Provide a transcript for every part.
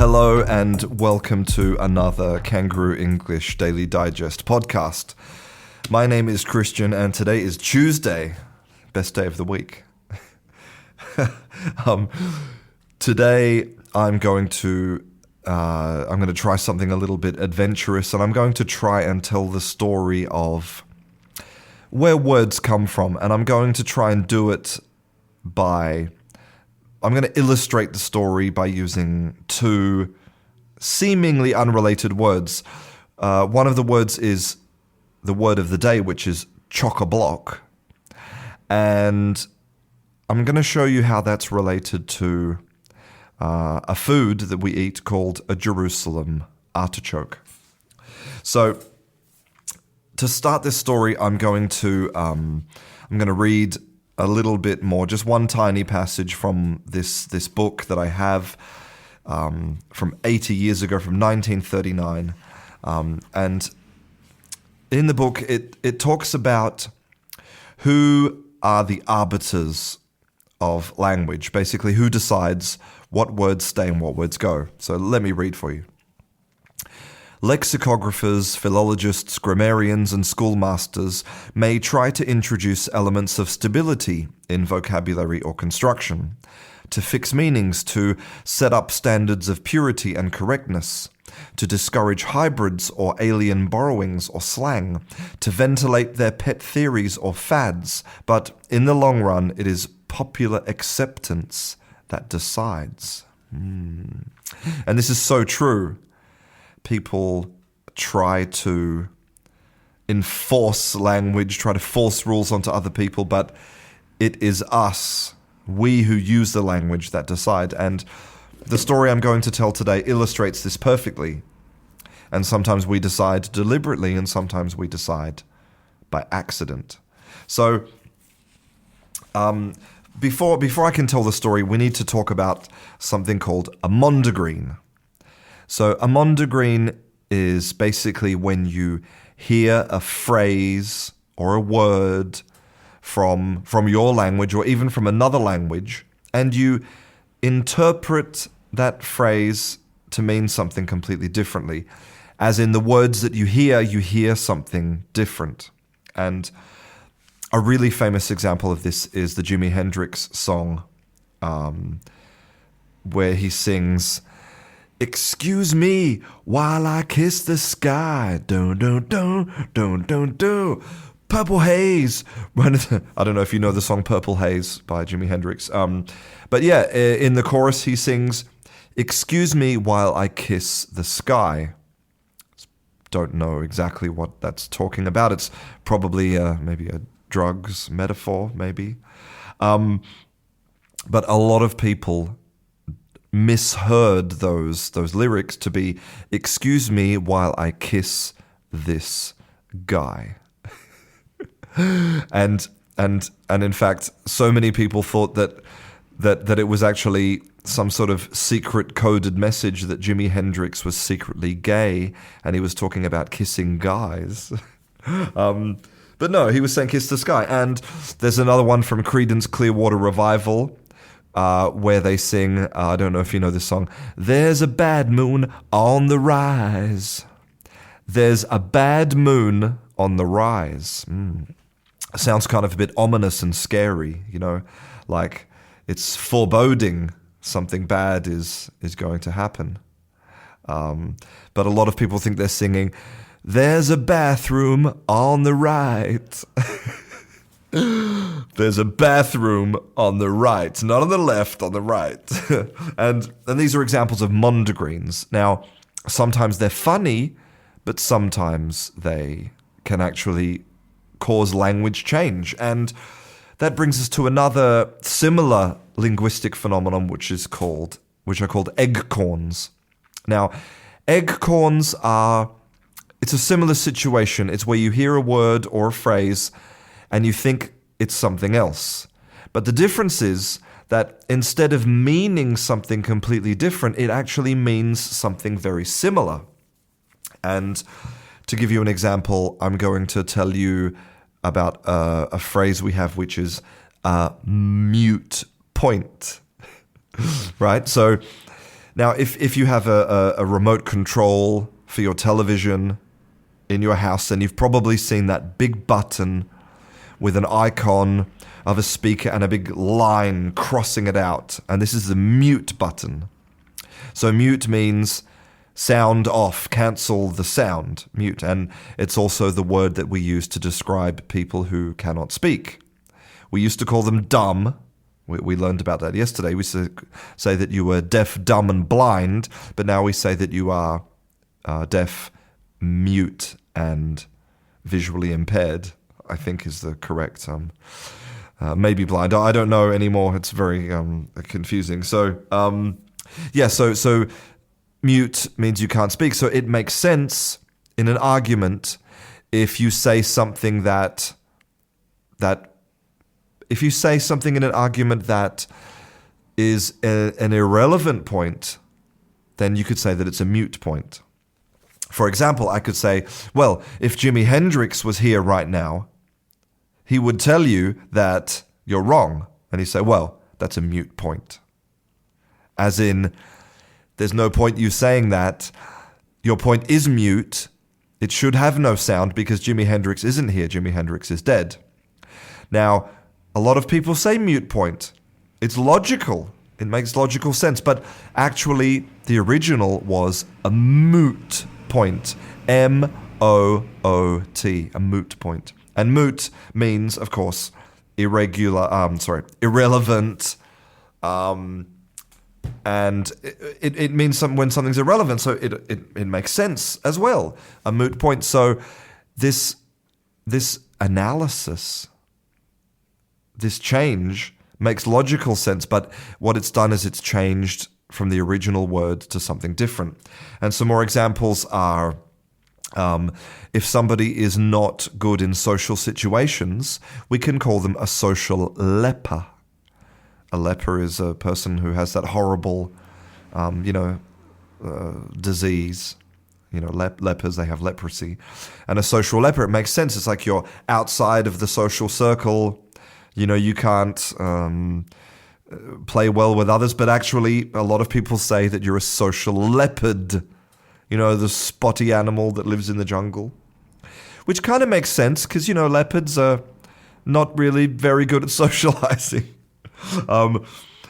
Hello and welcome to another Kangaroo English Daily Digest podcast. My name is Christian and today is Tuesday, best day of the week. Today I'm going to try something a little bit adventurous, and I'm going to try and tell the story of where words come from, and I'm going to try and do it I'm going to illustrate the story by using two seemingly unrelated words. One of the words is the word of the day, which is chock-a-block. And I'm going to show you how that's related to a food that we eat called a Jerusalem artichoke. So to start this story, I'm going to read a little bit more, just one tiny passage from this book that I have from 80 years ago, from 1939. And in the book, it talks about who are the arbiters of language, basically who decides what words stay and what words go. So let me read for you. Lexicographers, philologists, grammarians, and schoolmasters may try to introduce elements of stability in vocabulary or construction, to fix meanings, to set up standards of purity and correctness, to discourage hybrids or alien borrowings or slang, to ventilate their pet theories or fads, but in the long run, it is popular acceptance that decides. And this is so true. People try to enforce language, try to force rules onto other people, but it is us, we who use the language, that decide. And the story I'm going to tell today illustrates this perfectly. And sometimes we decide deliberately, and sometimes we decide by accident. So before I can tell the story, we need to talk about something called a Mondegreen. So a Mondegreen is basically when you hear a phrase or a word from your language or even from another language, and you interpret that phrase to mean something completely differently. As in the words that you hear something different. And a really famous example of this is the Jimi Hendrix song where he sings, "Excuse me while I kiss the sky. Don't, Purple Haze." I don't know if you know the song Purple Haze by Jimi Hendrix. But yeah, in the chorus he sings, "Excuse me while I kiss the sky." Don't know exactly what that's talking about. It's probably maybe a drugs metaphor, maybe. But a lot of people misheard those lyrics to be, "Excuse me while I kiss this guy." and in fact, so many people thought that it was actually some sort of secret coded message that Jimi Hendrix was secretly gay and he was talking about kissing guys. But no, he was saying kiss the sky. And there's another one from Creedence Clearwater Revival, where they sing, I don't know if you know this song, "There's a bad moon on the rise. There's a bad moon on the rise." Sounds kind of a bit ominous and scary, like it's foreboding something bad is going to happen. But a lot of people think they're singing, "There's a bathroom on the right." There's a bathroom on the right, not on the left, on the right. and these are examples of Mondegreens. Now, sometimes they're funny, but sometimes they can actually cause language change. And that brings us to another similar linguistic phenomenon, which are called eggcorns. Now, eggcorns it's a similar situation. It's where you hear a word or a phrase and you think it's something else. But the difference is that instead of meaning something completely different, it actually means something very similar. And to give you an example, I'm going to tell you about a phrase we have, which is mute point, right? So Now, if you have a remote control for your television in your house, then you've probably seen that big button with an icon of a speaker and a big line crossing it out. And this is the mute button. So mute means sound off, cancel the sound, mute. And it's also the word that we use to describe people who cannot speak. We used to call them dumb. We learned about that yesterday. We used to say that you were deaf, dumb, and blind, but now we say that you are deaf, mute, and visually impaired, I think is the correct, maybe blind. I don't know anymore. It's very confusing. So, so mute means you can't speak. So it makes sense in an argument if you say something if you say something in an argument that is an irrelevant point, then you could say that it's a mute point. For example, I could say, well, if Jimi Hendrix was here right now, he would tell you that you're wrong. And he'd say, well, that's a mute point. As in, there's no point you saying that. Your point is mute. It should have no sound because Jimi Hendrix isn't here. Jimi Hendrix is dead. Now, a lot of people say mute point. It's logical. It makes logical sense. But actually, the original was a moot point. M-O-O-T, a moot point. And moot means, of course, irrelevant. And it means when something's irrelevant, so it makes sense as well. A moot point. So this analysis, this change makes logical sense, but what it's done is it's changed from the original word to something different. And some more examples are if somebody is not good in social situations, we can call them a social leper. A leper is a person who has that horrible, disease. Lepers, they have leprosy. And a social leper, it makes sense. It's like you're outside of the social circle. You can't play well with others, but actually a lot of people say that you're a social leopard, the spotty animal that lives in the jungle, which kind of makes sense because, leopards are not really very good at socializing.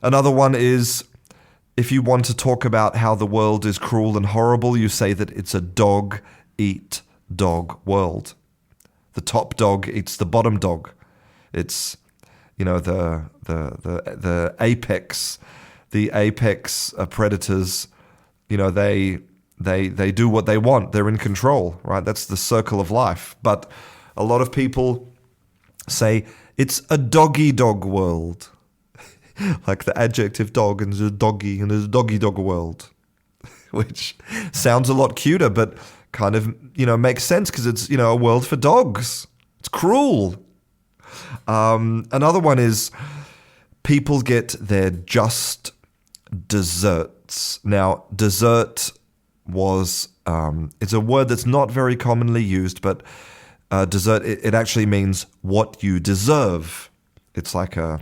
Another one is if you want to talk about how the world is cruel and horrible, you say that it's a dog-eat-dog world. The top dog eats the bottom dog. It's the apex predators, they do what they want. They're in control, right? That's the circle of life. But a lot of people say it's a doggy-dog world. Like the adjective dog, and there's a doggy, and there's a doggy-dog world. Which sounds a lot cuter, but kind of, makes sense because it's, a world for dogs. It's cruel. Another one is people get their just desserts. Now, dessert was, it's a word that's not very commonly used, but dessert, it actually means what you deserve. It's a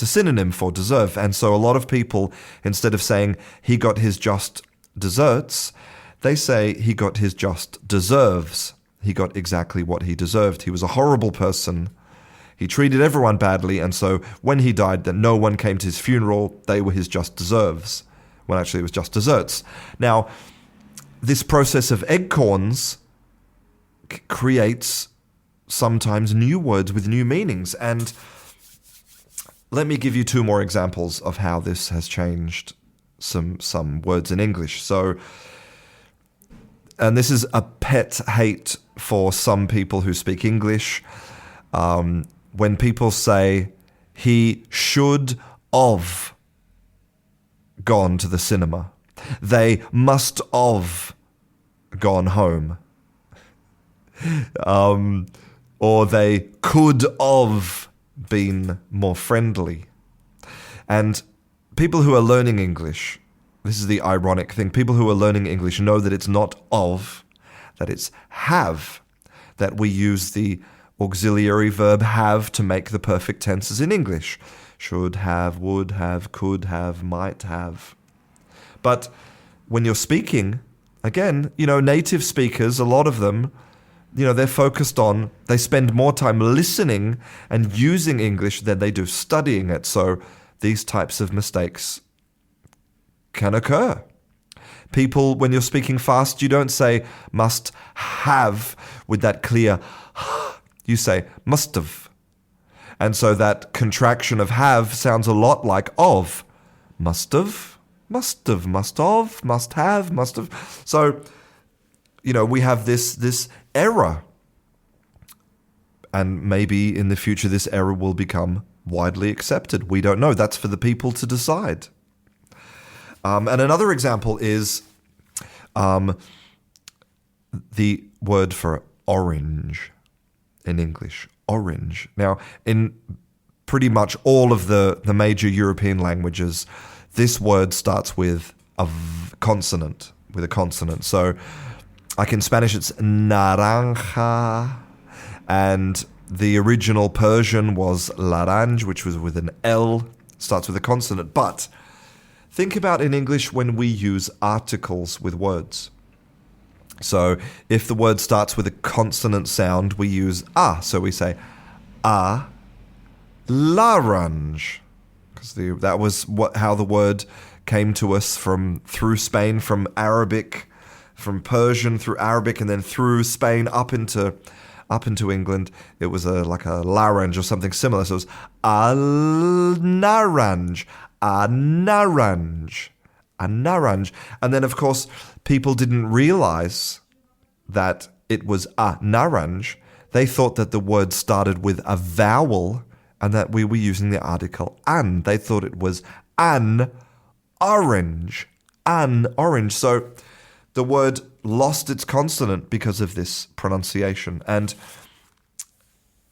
synonym for deserve. And so a lot of people, instead of saying he got his just desserts, they say he got his just deserves. He got exactly what he deserved. He was a horrible person. He treated everyone badly, and so when he died, then no one came to his funeral. They were his just deserves, when actually it was just desserts. Now, this process of eggcorns creates sometimes new words with new meanings. And let me give you two more examples of how this has changed some words in English. So, and this is a pet hate for some people who speak English. When people say, he should have gone to the cinema. They must have gone home. Or they could have been more friendly. And people who are learning English, this is the ironic thing, people who are learning English know that it's not of, that it's have, that we use the auxiliary verb have to make the perfect tenses in English. Should have, would have, could have, might have. But when you're speaking, again, native speakers, a lot of them, they're focused on, they spend more time listening and using English than they do studying it. So these types of mistakes can occur. People, when you're speaking fast, you don't say must have with that clear, you say must have. And so that contraction of have sounds a lot like of. Must have, must have, must of, must have, must have. So, we have this error. And maybe in the future this error will become widely accepted. We don't know. That's for the people to decide. And another example is the word for orange in English. Orange. Now, in pretty much all of the major European languages, this word starts with a consonant. So, like in Spanish, it's naranja, and the original Persian was laranj, which was with an L, starts with a consonant. But think about in English when we use articles with words. So if the word starts with a consonant sound, we use a. So we say a laranj, because that was how the word came to us through Spain, from Arabic, from Persian through Arabic, and then through Spain up into England. It was like a laranj or something similar. So it was a naranj, a naranj, a naranj. And then, of course, people didn't realize that it was a naranj. They thought that the word started with a vowel and that we were using the article an. They thought it was an orange, an orange. So the word lost its consonant because of this pronunciation. And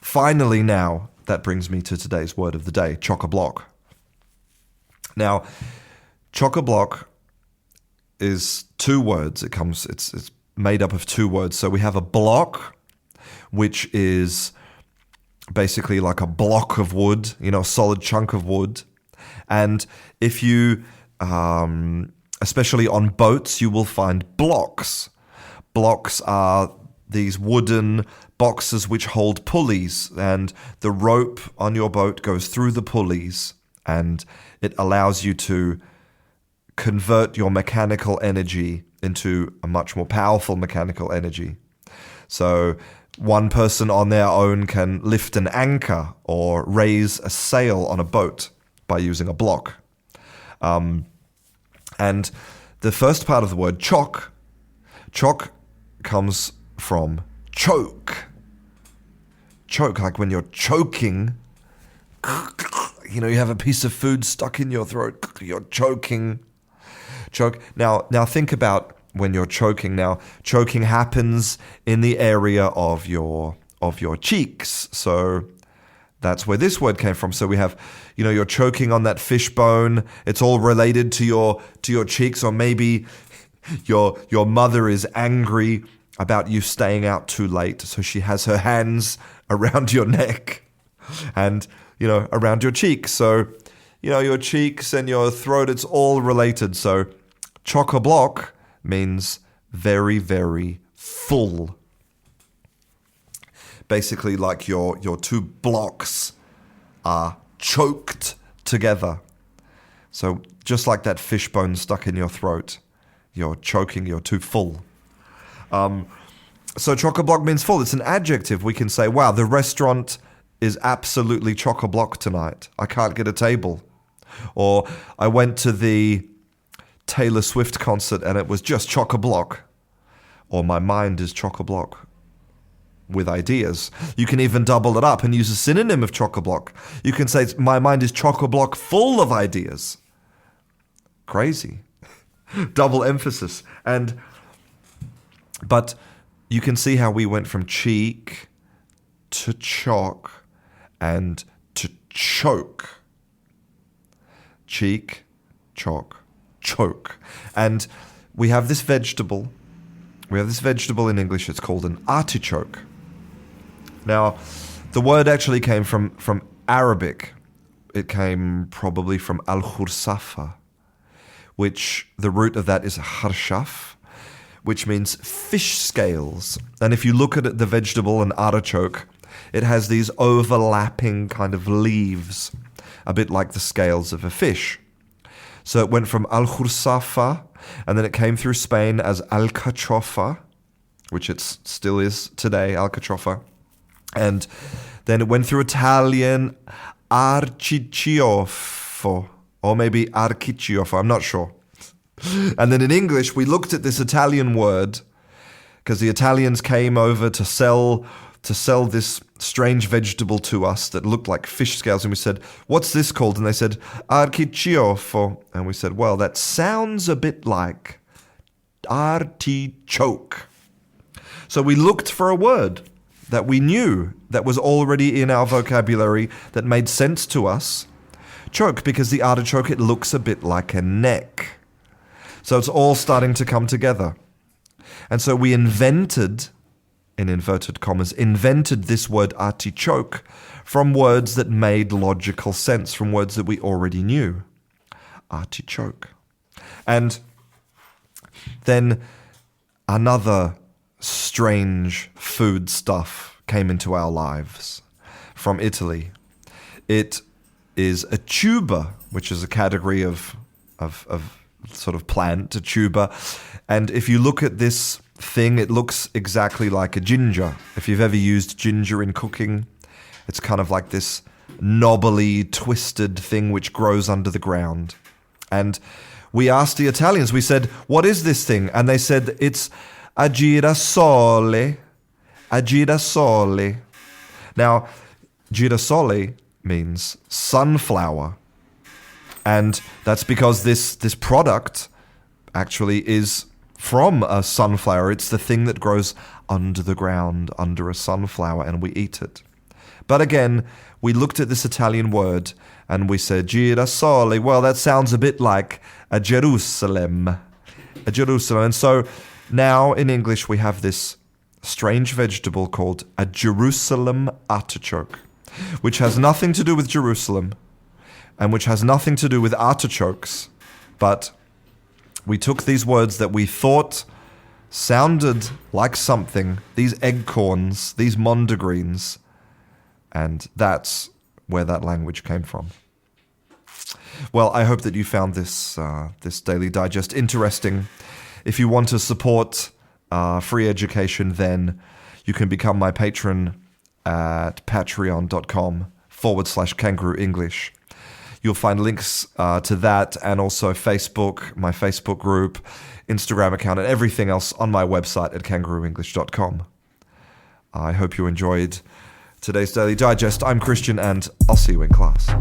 finally now, that brings me to today's word of the day, chock-a-block. Now, chock-a-block is two words. It's made up of two words. So we have a block, which is basically like a block of wood, a solid chunk of wood. And if you, especially on boats, you will find blocks. Blocks are these wooden boxes which hold pulleys, and the rope on your boat goes through the pulleys, and it allows you to convert your mechanical energy into a much more powerful mechanical energy. So one person on their own can lift an anchor or raise a sail on a boat by using a block. And the first part of the word chock comes from choke. Choke, like when you're choking, you have a piece of food stuck in your throat, you're choking. Choke. Now think about when you're choking. Now, choking happens in the area of your cheeks. So that's where this word came from. So we have, you're choking on that fish bone. It's all related to your cheeks, or maybe your mother is angry about you staying out too late. So she has her hands around your neck and, around your cheeks. So, your cheeks and your throat, it's all related. So chock-a-block means very, very full. Basically, like your two blocks are choked together. So just like that fish bone stuck in your throat, you're choking, you're too full. So chock-a-block means full. It's an adjective. We can say, wow, the restaurant is absolutely chock-a-block tonight. I can't get a table. Or I went to the Taylor Swift concert and it was just chock-a-block. Or my mind is chock-a-block with ideas. You can even double it up and use a synonym of chock-a-block. You can say, my mind is chock-a-block full of ideas. Crazy. Double emphasis. But you can see how we went from cheek to chock and to choke. Cheek, chock, choke. And we have this vegetable. We have this vegetable in English. It's called an artichoke. Now, the word actually came from Arabic. It came probably from al-khursafa, which the root of that is harshaf, which means fish scales. And if you look at it, the vegetable, an artichoke, it has these overlapping kind of leaves, a bit like the scales of a fish. So it went from al-khursafa, and then it came through Spain as alcachofa, which it still is today, alcachofa. And then it went through Italian, archiciofo, or maybe archiciofo, I'm not sure. And then in English, we looked at this Italian word, because the Italians came over to sell this strange vegetable to us that looked like fish scales. And we said, what's this called? And they said, archiciofo. And we said, well, that sounds a bit like artichoke. So we looked for a word that we knew that was already in our vocabulary that made sense to us. Choke, because the artichoke, it looks a bit like a neck. So it's all starting to come together. And so we invented, in inverted commas, this word artichoke from words that made logical sense, from words that we already knew. Artichoke. And then another strange food stuff came into our lives from Italy. It is a tuber, which is a category of sort of plant, a tuber. And if you look at this thing, it looks exactly like a ginger. If you've ever used ginger in cooking, it's kind of like this knobbly, twisted thing which grows under the ground. And we asked the Italians, we said, what is this thing? And they said, it's a girasole. A girasole. Now, girasole means sunflower. And that's because this product actually is from a sunflower. It's the thing that grows under the ground, under a sunflower, and we eat it. But again, we looked at this Italian word and we said, girasole, well, that sounds a bit like a Jerusalem. A Jerusalem. And so now in English we have this strange vegetable called a Jerusalem artichoke, which has nothing to do with Jerusalem and which has nothing to do with artichokes, but we took these words that we thought sounded like something, these eggcorns, these Mondegreens, and that's where that language came from. Well, I hope that you found this Daily Digest interesting. If you want to support free education, then you can become my patron at patreon.com/Kangaroo English. You'll find links to that and also Facebook, my Facebook group, Instagram account, and everything else on my website at kangarooenglish.com. I hope you enjoyed today's Daily Digest. I'm Christian, and I'll see you in class.